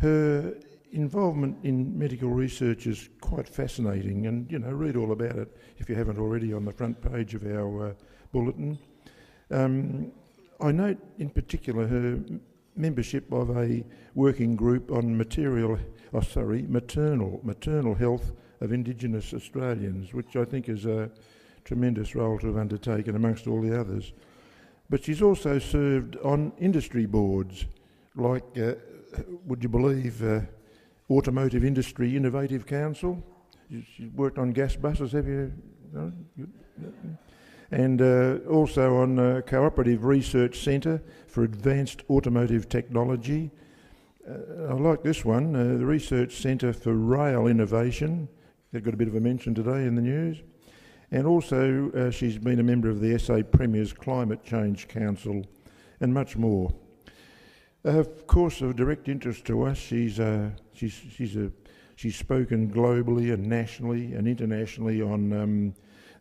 Her involvement in medical research is quite fascinating, and read all about it if you haven't already on the front page of our bulletin. I note in particular her membership of a working group on maternal health of Indigenous Australians, which I think is a tremendous role to have undertaken amongst all the others. But she's also served on industry boards like, would you believe, Automotive Industry Innovative Council. She's worked on gas buses, have you? No? And also on Cooperative Research Centre for Advanced Automotive Technology. I like this one, the Research Centre for Rail Innovation. They've got a bit of a mention today in the news. And also she's been a member of the SA Premier's Climate Change Council and much more. Of course, of direct interest to us, she's spoken globally and nationally and internationally on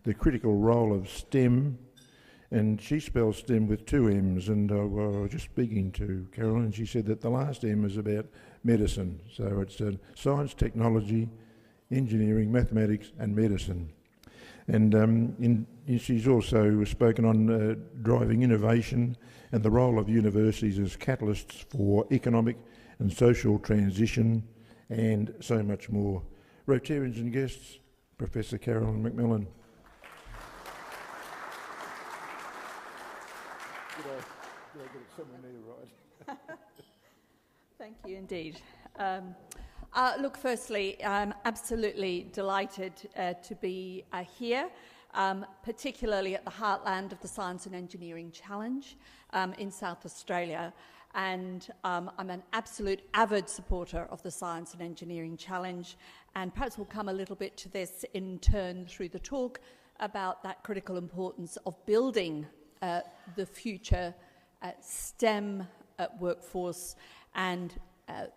the critical role of STEM, and she spells STEM with 2 M's, and I was just speaking to Caroline, she said that the last M is about medicine, so it's science, technology, engineering, mathematics and medicine. And she's also spoken on driving innovation and the role of universities as catalysts for economic and social transition and so much more. Rotarians and guests, Professor Caroline McMillen. Did I get it somewhere near right? Thank you indeed. Look, firstly, I'm absolutely delighted to be here, particularly at the heartland of the Science and Engineering Challenge in South Australia. And I'm an absolute avid supporter of the Science and Engineering Challenge, and perhaps we'll come a little bit to this in turn through the talk about that critical importance of building the future STEM workforce and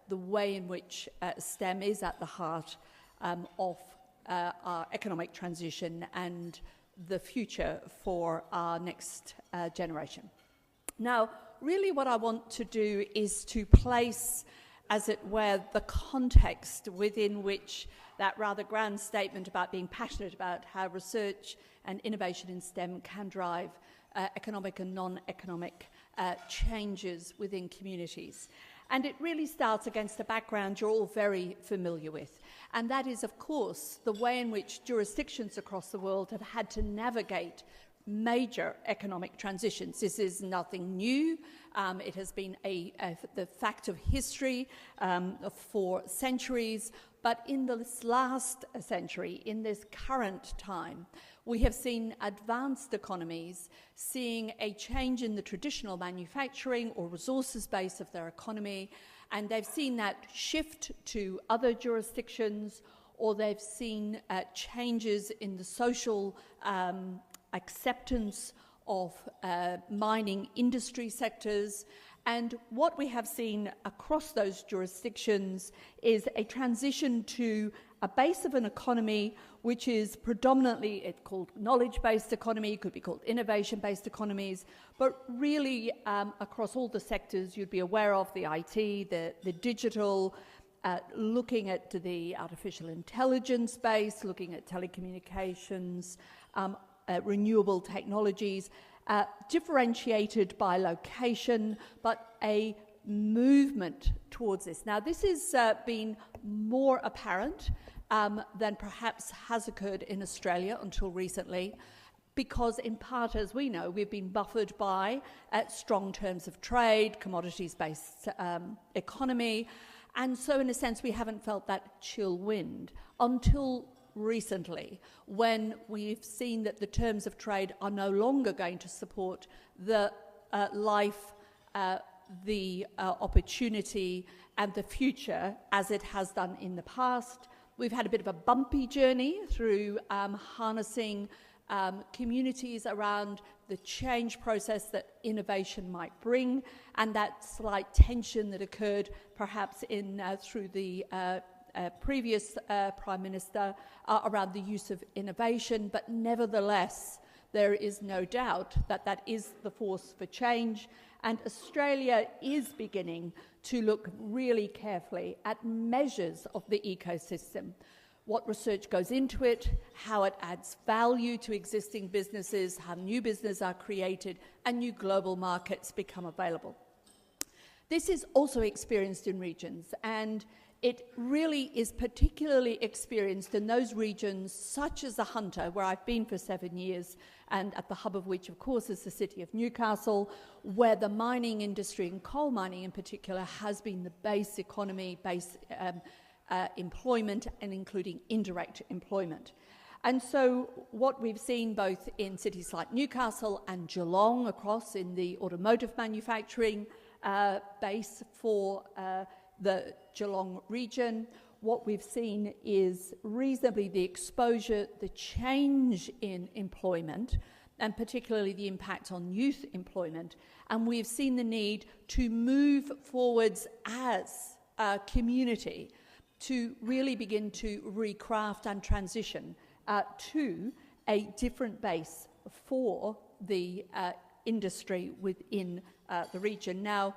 the way in which STEM is at the heart of our economic transition and the future for our next generation. Now, really what I want to do is to place, as it were, the context within which that rather grand statement about being passionate about how research and innovation in STEM can drive economic and non-economic changes within communities. And it really starts against a background you're all very familiar with. And that is, of course, the way in which jurisdictions across the world have had to navigate major economic transitions. This is nothing new. It has been the fact of history for centuries. But in this last century, in this current time, we have seen advanced economies seeing a change in the traditional manufacturing or resources base of their economy, and they've seen that shift to other jurisdictions, or they've seen changes in the social acceptance of mining industry sectors. And what we have seen across those jurisdictions is a transition to a base of an economy which is predominantly, it's called knowledge-based economy, could be called innovation-based economies, but really across all the sectors you'd be aware of, the IT, the digital, looking at the artificial intelligence base, looking at telecommunications, renewable technologies, differentiated by location, but a movement towards this. Now, this has been more apparent than perhaps has occurred in Australia until recently, because in part, as we know, we've been buffered by strong terms of trade, commodities-based economy, and so in a sense we haven't felt that chill wind until recently, when we've seen that the terms of trade are no longer going to support the life, the opportunity and the future as it has done in the past. We've had a bit of a bumpy journey through harnessing communities around the change process that innovation might bring, and that slight tension that occurred perhaps in through the previous Prime Minister around the use of innovation. But nevertheless, there is no doubt that that is the force for change, and Australia is beginning to look really carefully at measures of the ecosystem, what research goes into it, how it adds value to existing businesses, how new businesses are created, and new global markets become available. This is also experienced in regions, and it really is particularly experienced in those regions such as the Hunter, where I've been for 7 years, and at the hub of which, of course, is the city of Newcastle, where the mining industry, and coal mining in particular, has been the base economy, base employment, and including indirect employment. And so what we've seen both in cities like Newcastle and Geelong across in the automotive manufacturing base for the Geelong region, what we've seen is reasonably the exposure, the change in employment, and particularly the impact on youth employment. And we've seen the need to move forwards as a community to really begin to recraft and transition to a different base for the industry within the region. Now,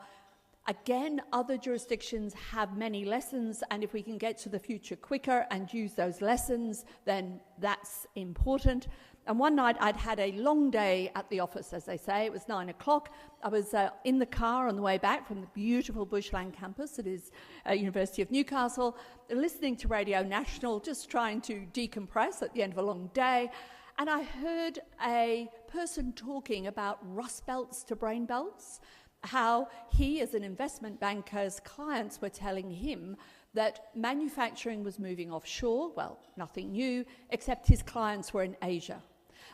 again, other jurisdictions have many lessons, and if we can get to the future quicker and use those lessons, then that's important. And one night I'd had a long day at the office, as they say. It was 9 o'clock. I was in the car on the way back from the beautiful Bushland campus. It is University of Newcastle, listening to Radio National, just trying to decompress at the end of a long day. And I heard a person talking about rust belts to brain belts, how he, as an investment banker's clients were telling him that manufacturing was moving offshore. Well, nothing new, except his clients were in Asia.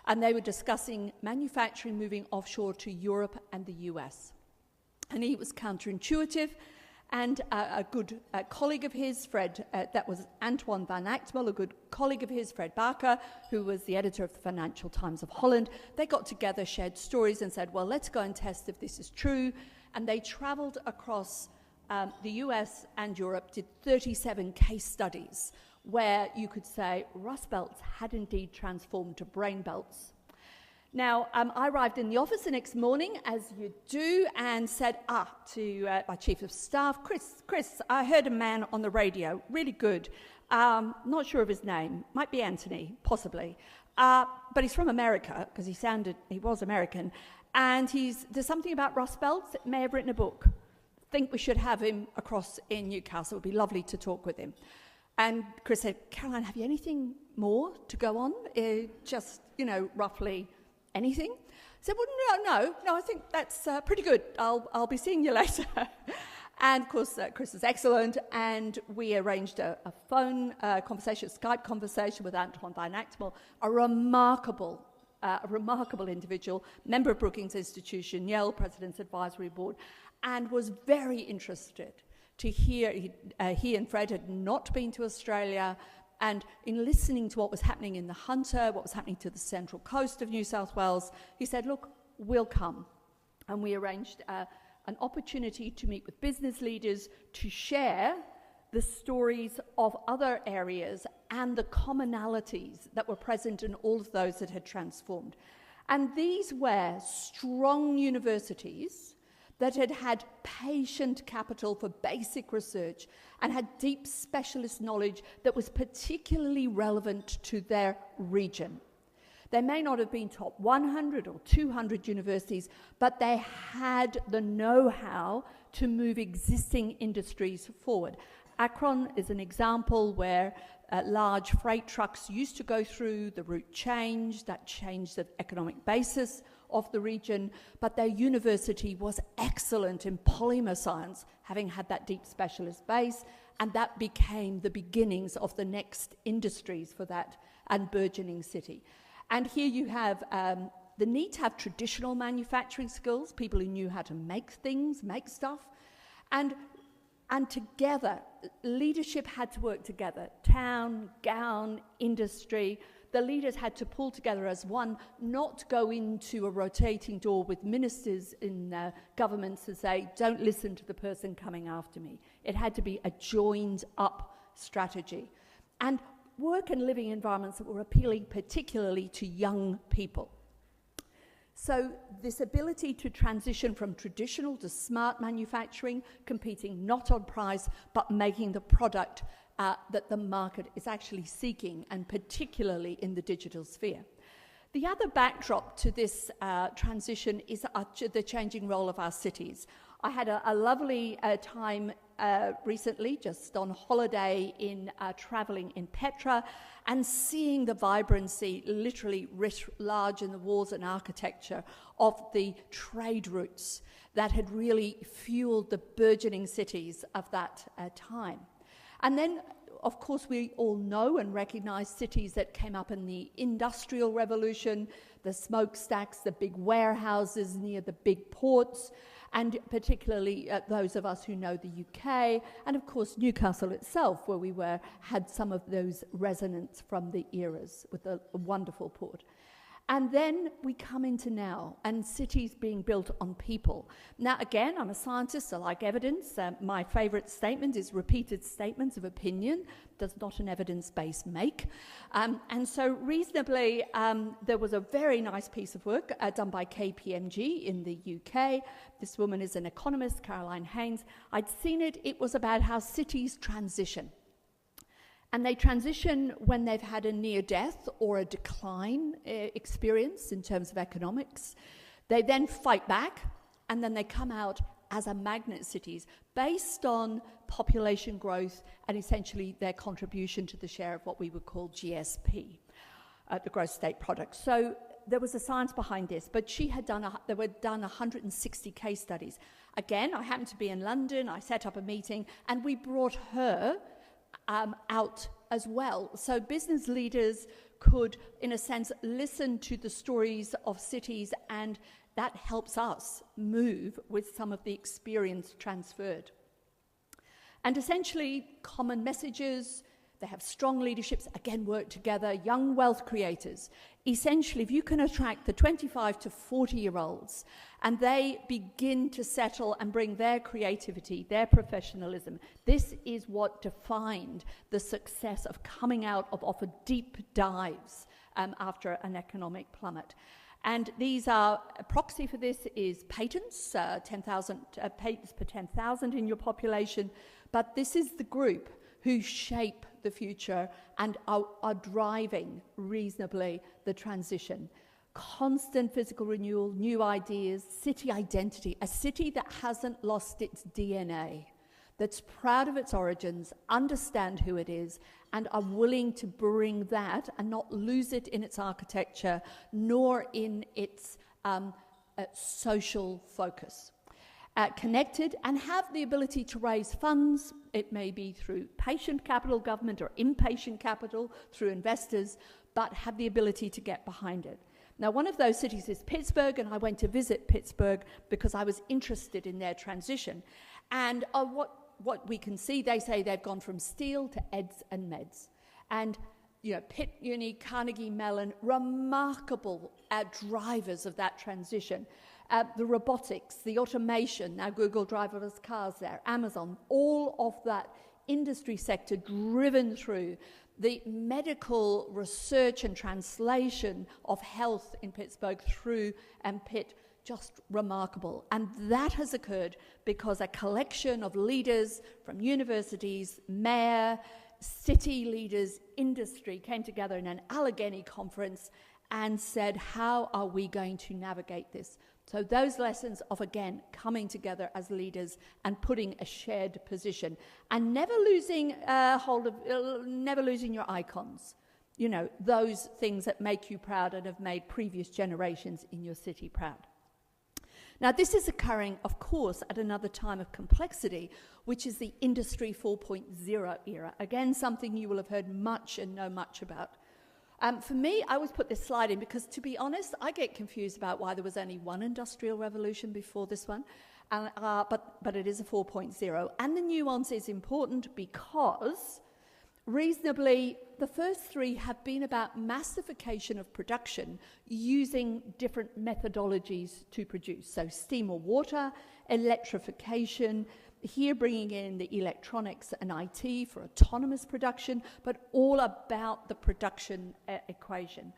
And they were discussing manufacturing moving offshore to Europe and the US. And he was counterintuitive, and a good colleague of his, Fred, that was Antoine van Actmel, a good colleague of his, Fred Barker, who was the editor of the Financial Times of Holland. They got together, shared stories, and said, well, let's go and test if this is true. And they travelled across the US and Europe, did 37 case studies where you could say rust belts had indeed transformed to brain belts. Now, I arrived in the office the next morning, as you do, and said to my Chief of Staff, Chris, I heard a man on the radio, really good, not sure of his name, might be Anthony, possibly, but he's from America, because he was American, and there's something about rust belts, may have written a book. Think we should have him across in Newcastle, it would be lovely to talk with him. And Chris said, Caroline, have you anything more to go on? Just, roughly anything? I said, well, no, I think that's pretty good. I'll be seeing you later. And of course, Chris is excellent, and we arranged a phone conversation, a Skype conversation with Antoine van Actmel, a remarkable individual, member of Brookings Institution, Yale President's Advisory Board, and was very interested to hear. He and Fred had not been to Australia, and in listening to what was happening in the Hunter, what was happening to the central coast of New South Wales, he said, look, we'll come. And we arranged an opportunity to meet with business leaders to share the stories of other areas and the commonalities that were present in all of those that had transformed. And these were strong universities that had had patient capital for basic research and had deep specialist knowledge that was particularly relevant to their region. They may not have been top 100 or 200 universities, but they had the know-how to move existing industries forward. Akron is an example where large freight trucks used to go through, the route changed, that changed the economic basis of the region, but their university was excellent in polymer science, having had that deep specialist base, and that became the beginnings of the next industries for that and burgeoning city. And here you have the need to have traditional manufacturing skills, people who knew how to make things, make stuff, and together, leadership had to work together. Town, gown, industry, the leaders had to pull together as one, not go into a rotating door with ministers in governments and say, don't listen to the person coming after me. It had to be a joined up strategy. And work and living environments that were appealing particularly to young people. So this ability to transition from traditional to smart manufacturing, competing not on price, but making the product that the market is actually seeking, and particularly in the digital sphere. The other backdrop to this transition is the changing role of our cities. I had a lovely time recently, just on holiday, in travelling in Petra and seeing the vibrancy, literally writ large in the walls and architecture, of the trade routes that had really fueled the burgeoning cities of that time. And then, of course, we all know and recognise cities that came up in the Industrial Revolution, the smokestacks, the big warehouses near the big ports, and particularly those of us who know the UK, and of course Newcastle itself, where we had some of those resonance from the eras with a wonderful port. And then we come into now, and cities being built on people. Now, again, I'm a scientist, I like evidence. My favourite statement is repeated statements of opinion does not an evidence base make. And so reasonably, there was a very nice piece of work done by KPMG in the UK. This woman is an economist, Caroline Haynes. I'd seen it. It was about how cities transition. And they transition when they've had a near-death or a decline experience in terms of economics. They then fight back, and then they come out as a magnet cities based on population growth and essentially their contribution to the share of what we would call GSP, the gross state product. So there was a science behind this, but she had there were done 160 case studies. Again, I happened to be in London. I set up a meeting, and we brought her out as well. So business leaders could, in a sense, listen to the stories of cities, and that helps us move with some of the experience transferred. And essentially, common messages, they have strong leaderships, again, work together, young wealth creators. Essentially, if you can attract the 25 to 40-year-olds and they begin to settle and bring their creativity, their professionalism, this is what defined the success of coming out of often deep dives after an economic plummet. And these are, a proxy for this is patents, 10,000 patents per 10,000 in your population, but this is the group who shape the future and are driving reasonably the transition. Constant physical renewal, new ideas, city identity, a city that hasn't lost its DNA, that's proud of its origins, understand who it is, and are willing to bring that and not lose it in its architecture, nor in its social focus. Connected and have the ability to raise funds. It may be through patient capital government or impatient capital through investors, but have the ability to get behind it. Now, one of those cities is Pittsburgh, and I went to visit Pittsburgh because I was interested in their transition. And what we can see, they say they've gone from steel to eds and meds. And you know, Pitt Uni, Carnegie Mellon, remarkable drivers of that transition. The robotics, the automation, now Google driverless cars there, Amazon, all of that industry sector driven through the medical research and translation of health in Pittsburgh through Pitt, just remarkable. And that has occurred because a collection of leaders from universities, mayor, city leaders, industry came together in an Allegheny conference and said, how are we going to navigate this? So those lessons of, again, coming together as leaders and putting a shared position and never losing never losing your icons. You know, those things that make you proud and have made previous generations in your city proud. Now, this is occurring, of course, at another time of complexity, which is the Industry 4.0 era. Again, something you will have heard much and know much about. For me, I always put this slide in because, to be honest, I get confused about why there was only one industrial revolution before this one, but it is a 4.0. And the nuance is important because, reasonably, the first three have been about massification of production using different methodologies to produce. So steam or water, electrification, here bringing in the electronics and IT for autonomous production, but all about the production equation.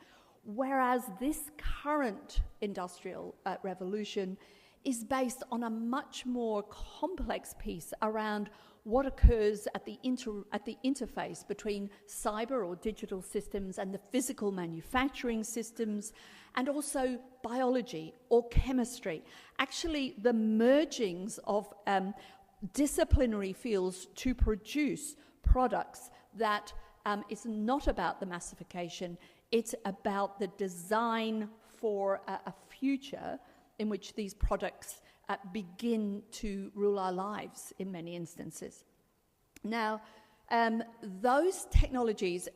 whereas this current industrial revolution is based on a much more complex piece around what occurs at the interface between cyber or digital systems and the physical manufacturing systems, and also biology or chemistry. Actually, the mergings of disciplinary fields to produce products that is not about the massification, it's about the design for a future in which these products begin to rule our lives in many instances. Now, those technologies,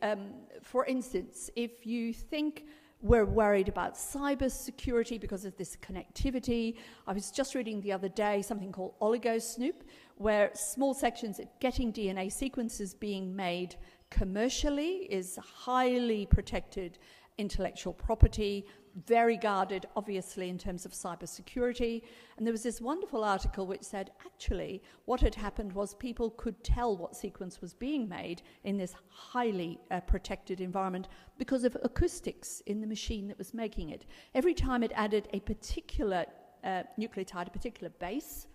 for instance, if you think we're worried about cyber security because of this connectivity, I was just reading the other day something called OligoSnoop, where small sections of getting DNA sequences being made commercially is highly protected intellectual property, very guarded, obviously, in terms of cybersecurity. And there was this wonderful article which said, actually, what had happened was people could tell what sequence was being made in this highly protected environment because of acoustics in the machine that was making it. Every time it added a particular nucleotide, a particular base,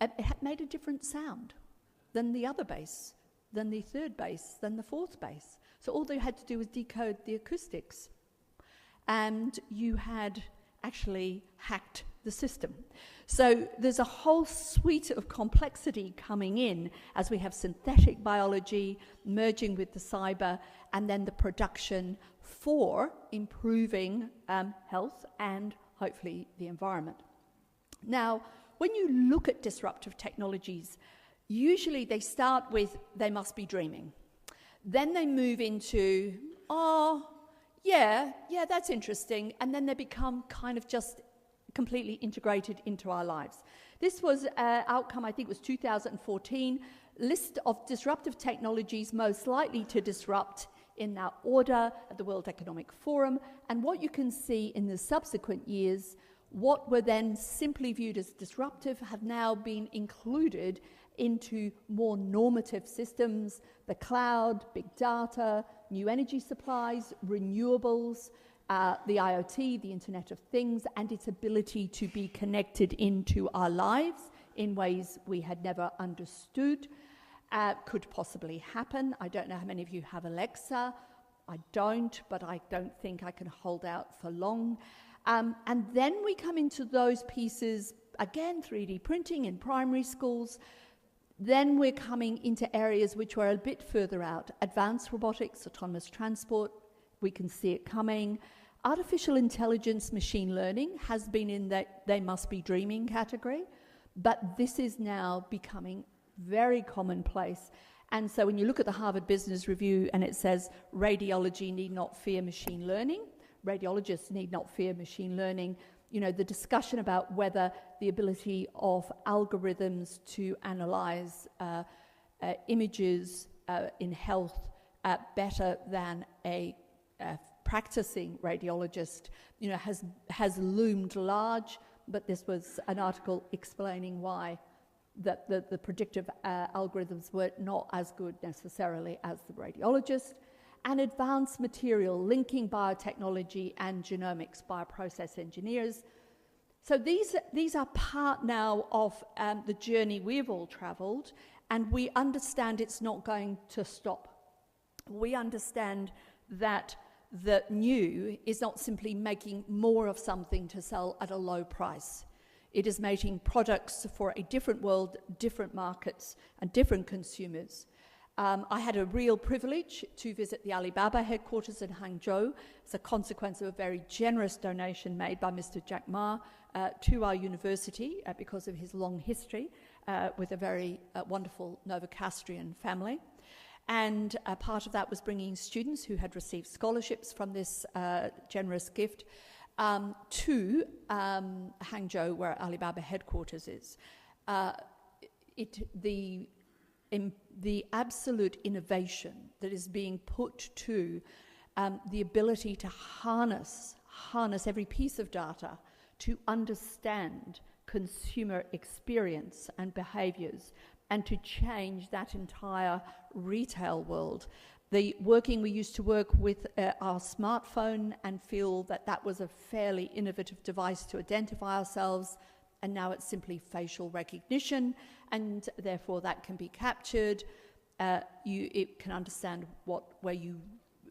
it had made a different sound than the other base, than the third base, than the fourth base. So all they had to do was decode the acoustics, and you had actually hacked the system. So there's a whole suite of complexity coming in as we have synthetic biology merging with the cyber, and then the production for improving health and hopefully the environment. Now, when you look at disruptive technologies, usually they start with, they must be dreaming. Then they move into, yeah, that's interesting. And then they become kind of just completely integrated into our lives. This was outcome, I think, was 2014, list of disruptive technologies most likely to disrupt in that order at the World Economic Forum. And what you can see in the subsequent years, what were then simply viewed as disruptive have now been included into more normative systems, the cloud, big data, new energy supplies, renewables, the IoT, the Internet of Things, and its ability to be connected into our lives in ways we had never understood could possibly happen. I don't know how many of you have Alexa. I don't, but I don't think I can hold out for long. And then we come into those pieces, again, 3D printing in primary schools. Then we're coming into areas which were a bit further out. Advanced robotics, autonomous transport, we can see it coming. Artificial intelligence, machine learning has been in the they must be dreaming category, but this is now becoming very commonplace. And so when you look at the Harvard Business Review and it says radiology need not fear machine learning, radiologists need not fear machine learning, you know, the discussion about whether the ability of algorithms to analyze images in health better than a practicing radiologist, you know, has loomed large. But this was an article explaining why that the predictive algorithms were not as good necessarily as the radiologist. And advanced material linking biotechnology and genomics, bioprocess engineers. So these are part now of the journey we've all travelled, and we understand it's not going to stop. We understand that the new is not simply making more of something to sell at a low price. It is making products for a different world, different markets, and different consumers. I had a real privilege to visit the Alibaba headquarters in Hangzhou as a consequence of a very generous donation made by Mr. Jack Ma to our university because of his long history with a very wonderful Novocastrian family. And part of that was bringing students who had received scholarships from this generous gift to Hangzhou, where Alibaba headquarters is. The absolute innovation that is being put to the ability to harness every piece of data to understand consumer experience and behaviours and to change that entire retail world. we used to work with our smartphone and feel that that was a fairly innovative device to identify ourselves, and now it's simply facial recognition, and therefore that can be captured. It can understand where you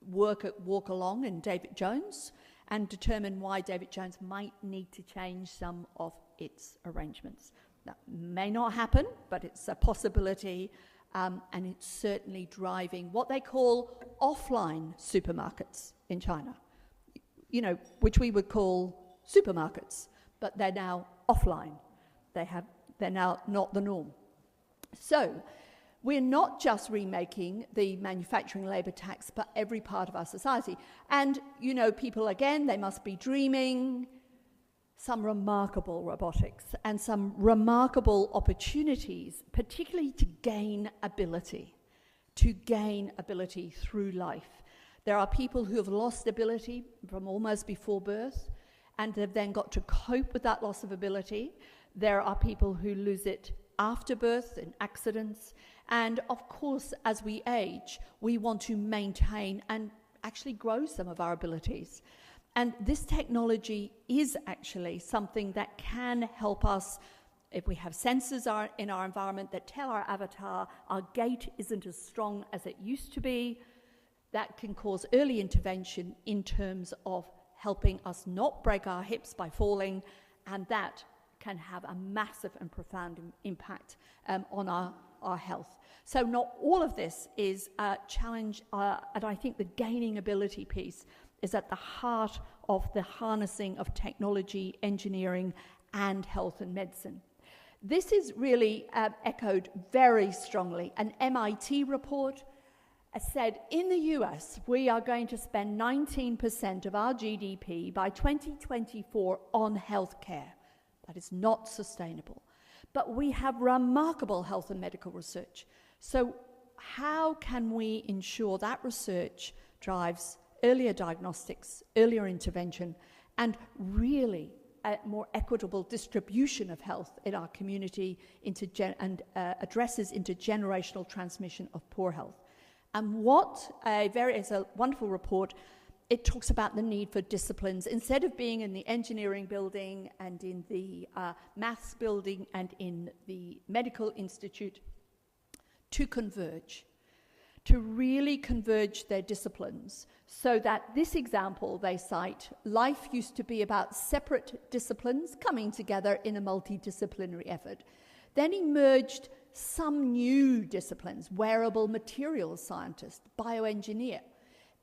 walk along in David Jones and determine why David Jones might need to change some of its arrangements. That may not happen, but it's a possibility. And it's certainly driving what they call offline supermarkets in China, which we would call supermarkets, but they're now offline. They're now not the norm. So we're not just remaking the manufacturing labour tax, but every part of our society. And, people, again, they must be dreaming some remarkable robotics and some remarkable opportunities, particularly to gain ability through life. There are people who have lost ability from almost before birth and have then got to cope with that loss of ability. There are people who lose it after birth in accidents. And of course, as we age, we want to maintain and actually grow some of our abilities. And this technology is actually something that can help us if we have sensors in our environment that tell our avatar our gait isn't as strong as it used to be. That can cause early intervention in terms of helping us not break our hips by falling, and that can have a massive and profound impact on our health. So not all of this is a challenge, and I think the gaining ability piece is at the heart of the harnessing of technology, engineering, and health and medicine. This is really echoed very strongly. An MIT report said in the US, we are going to spend 19% of our GDP by 2024 on healthcare. That is not sustainable. But we have remarkable health and medical research. So how can we ensure that research drives earlier diagnostics, earlier intervention, and really a more equitable distribution of health in our community addresses intergenerational transmission of poor health? And it's a wonderful report. It talks about the need for disciplines. Instead of being in the engineering building and in the maths building and in the medical institute, to converge, to really converge their disciplines, so that this example they cite, life used to be about separate disciplines coming together in a multidisciplinary effort. Then emerged some new disciplines, wearable materials scientist, bioengineer.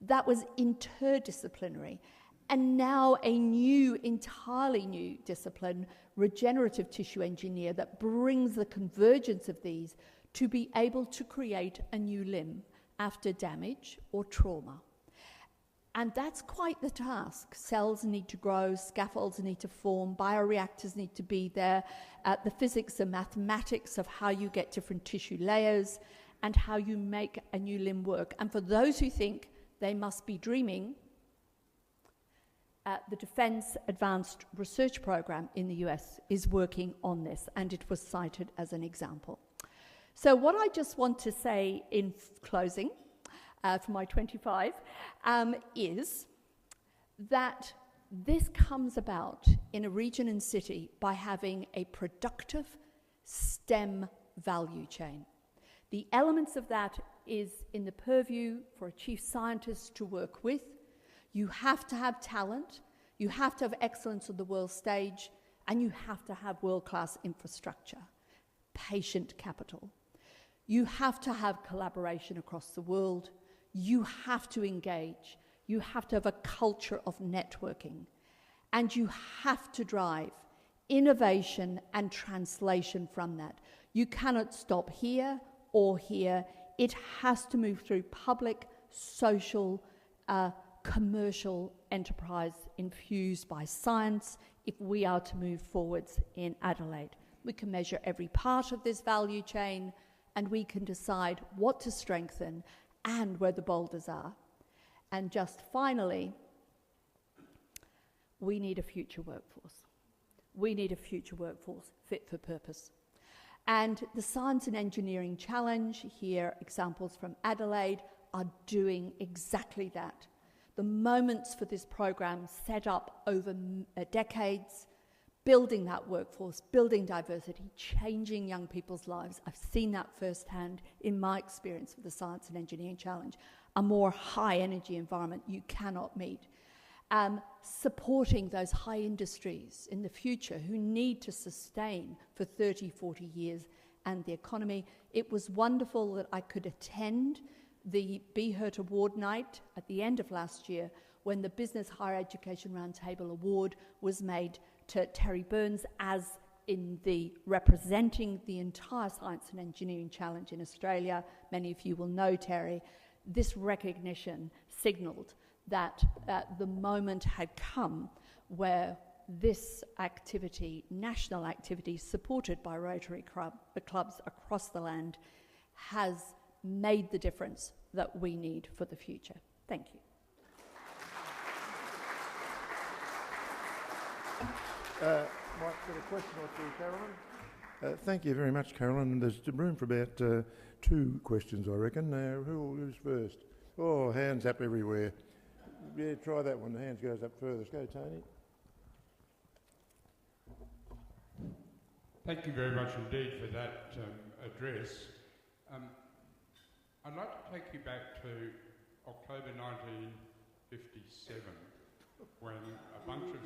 That was interdisciplinary. And now a entirely new discipline, regenerative tissue engineer, that brings the convergence of these to be able to create a new limb after damage or trauma. And that's quite the task. Cells need to grow, scaffolds need to form, bioreactors need to be there, the physics and mathematics of how you get different tissue layers and how you make a new limb work. And for those who think they must be dreaming, the Defense Advanced Research Program in the US is working on this, and it was cited as an example. So what I just want to say in closing, for my 25, is that this comes about in a region and city by having a productive STEM value chain. The elements of that is in the purview for a chief scientist to work with. You have to have talent, you have to have excellence on the world stage, and you have to have world-class infrastructure, patient capital. You have to have collaboration across the world. You have to engage. You have to have a culture of networking. And you have to drive innovation and translation from that. You cannot stop here or here. It has to move through public, social, commercial enterprise infused by science if we are to move forwards in Adelaide. We can measure every part of this value chain, and we can decide what to strengthen and where the boulders are. And just finally, we need a future workforce. We need a future workforce fit for purpose. And the Science and Engineering Challenge, here examples from Adelaide, are doing exactly that. The moments for this program set up over decades, building that workforce, building diversity, changing young people's lives. I've seen that firsthand in my experience with the Science and Engineering Challenge. A more high energy environment you cannot meet. Supporting those high industries in the future who need to sustain for 30, 40 years and the economy. It was wonderful that I could attend the BChir Award night at the end of last year when the Business Higher Education Roundtable Award was made to Terry Burns as in the representing the entire Science and Engineering Challenge in Australia. Many of you will know Terry. This recognition signalled that the moment had come where this activity, national activity supported by Rotary clubs across the land, has made the difference that we need for the future. Thank you. Might get a question or two, Caroline. Thank you very much, Caroline. There's room for about 2 questions, I reckon. Who's first? Oh, hands up everywhere. Yeah, try that one. The hands goes up furthest. Go, Tony. Thank you very much indeed for that address. I'd like to take you back to October 1957 when a bunch of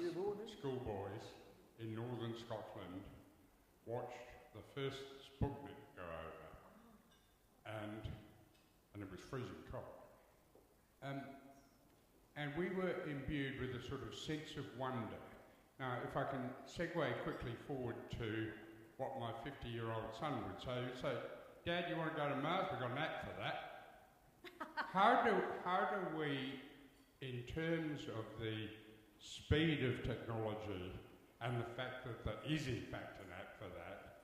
schoolboys in northern Scotland watched the first Sputnik go over, and it was freezing cold. And we were imbued with a sort of sense of wonder. Now, if I can segue quickly forward to what my 50-year-old son would say, he'd say, "Dad, you want to go to Mars? We've got an app for that." How do we, in terms of the speed of technology and the fact that there is in fact an app for that,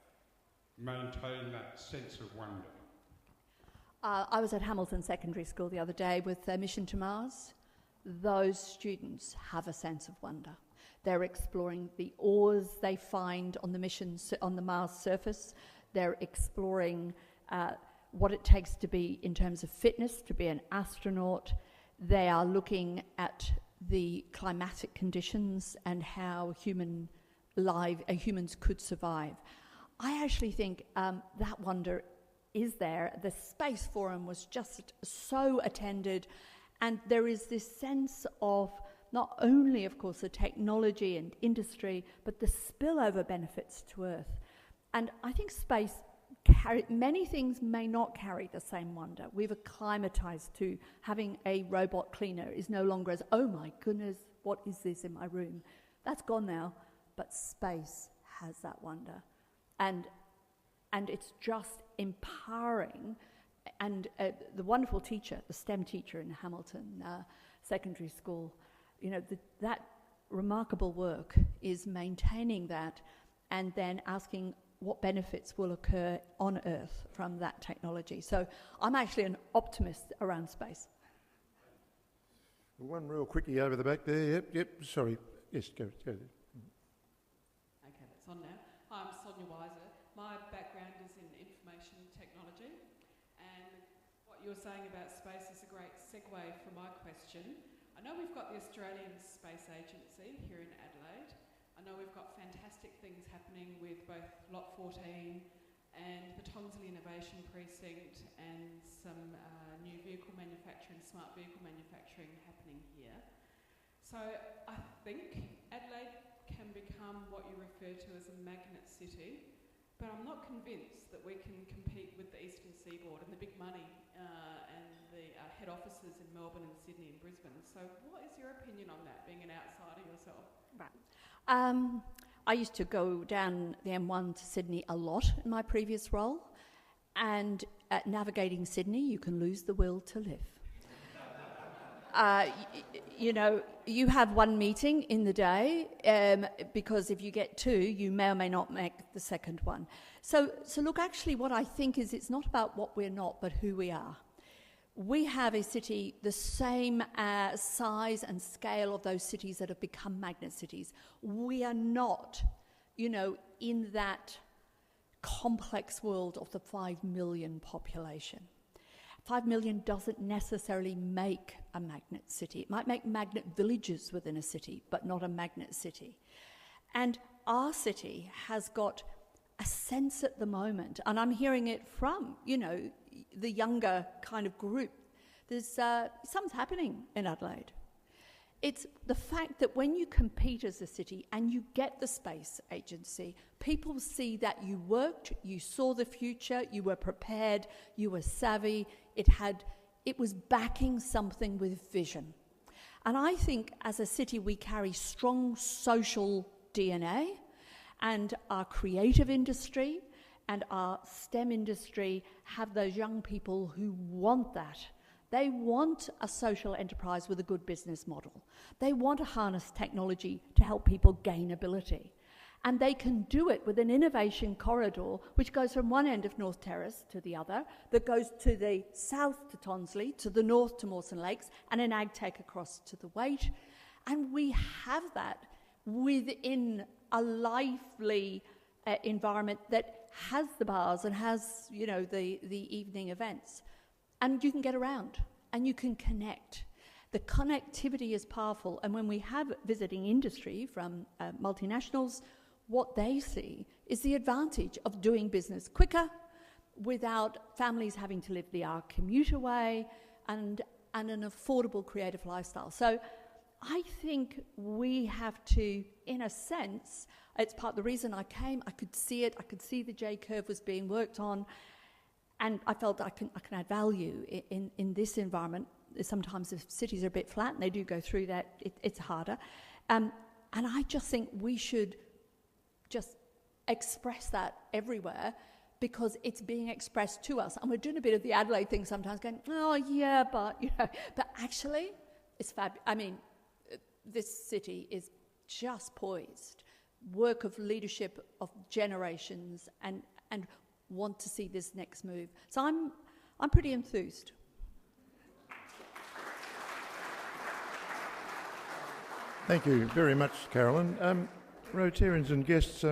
maintain that sense of wonder? I was at Hamilton Secondary School the other day with their Mission to Mars. Those students have a sense of wonder. They're exploring the ores they find on the missions on the Mars surface. They're exploring what it takes to be, in terms of fitness, to be an astronaut. They are looking at the climatic conditions and how humans could survive. I actually think that wonder is there. The Space Forum was just so attended, and there is this sense of not only, of course, the technology and industry, but the spillover benefits to Earth. And I think space, many things may not carry the same wonder. We've acclimatized to having a robot cleaner is no longer as, oh my goodness, what is this in my room? That's gone now, but space has that wonder. And it's just empowering. And the wonderful teacher, the STEM teacher in Hamilton Secondary School, that remarkable work is maintaining that and then asking what benefits will occur on Earth from that technology. So I'm actually an optimist around space. One real quickie over the back there. Yep, sorry. Yes, go. Okay, that's on now. Hi, I'm Sonia Weiser. My background is in information technology, and what you're saying about space is a great segue for my question. I know we've got the Australian Space Agency here in Adelaide. I know we've got fantastic things happening with both Lot 14 and the Tonsley Innovation Precinct and some new vehicle manufacturing, smart vehicle manufacturing happening here. So I think Adelaide can become what you refer to as a magnet city, but I'm not convinced that we can compete with the Eastern Seaboard and the big money and the head offices in Melbourne and Sydney and Brisbane. So what is your opinion on that, being an outsider yourself? Right. I used to go down the M1 to Sydney a lot in my previous role, and at navigating Sydney, you can lose the will to live. You have one meeting in the day, because if you get 2, you may or may not make the second one. So look, actually what I think is it's not about what we're not, but who we are. We have a city the same size and scale of those cities that have become magnet cities. We are not, in that complex world of the 5 million population. 5 million doesn't necessarily make a magnet city. It might make magnet villages within a city, but not a magnet city. And our city has got a sense at the moment, and I'm hearing it from, you know, the younger kind of group. There's something's happening in Adelaide. It's the fact that when you compete as a city and you get the space agency, people see that you worked, you saw the future, you were prepared, you were savvy, it was backing something with vision. And I think as a city we carry strong social DNA, and our creative industry and our STEM industry have those young people who want that. They want a social enterprise with a good business model. They want to harness technology to help people gain ability. And they can do it with an innovation corridor which goes from one end of North Terrace to the other, that goes to the south to Tonsley, to the north to Mawson Lakes, and an AgTech across to the Waite. And we have that within a lively environment that has the bars and has, you know, the evening events. And you can get around and you can connect. The connectivity is powerful, and when we have visiting industry from multinationals, what they see is the advantage of doing business quicker without families having to live the hour commute away, and an affordable creative lifestyle. So I think we have to, in a sense, it's part of the reason I came, I could see it, I could see the J-curve was being worked on, and I felt I can add value in this environment. Sometimes if cities are a bit flat and they do go through that, it's harder. And I just think we should just express that everywhere, because it's being expressed to us. And we're doing a bit of the Adelaide thing sometimes, going, oh yeah, but, you know, but actually it's fabulous. I mean, this city is just poised, work of leadership of generations, and want to see this next move. So I'm pretty enthused. Thank you very much, Caroline. Rotarians and guests,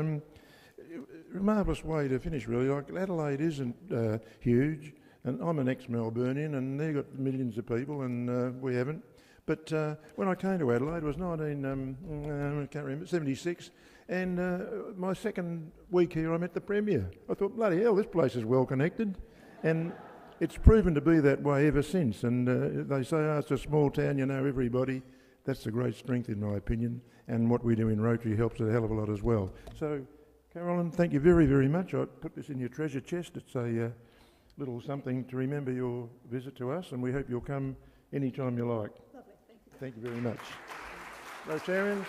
marvellous way to finish, really. Like, Adelaide isn't huge, and I'm an ex-Melburnian, and they've got millions of people, and we haven't. But when I came to Adelaide, it was I can't remember, 76, and my second week here, I met the Premier. I thought, bloody hell, this place is well connected, and it's proven to be that way ever since. And they say, oh, it's a small town, you know everybody. That's the great strength, in my opinion, and what we do in Rotary helps a hell of a lot as well. So, Caroline, thank you very, very much. I put this in your treasure chest. It's a little something to remember your visit to us, and we hope you'll come anytime you like. Lovely, thank you. Thank you very much. Rotarians.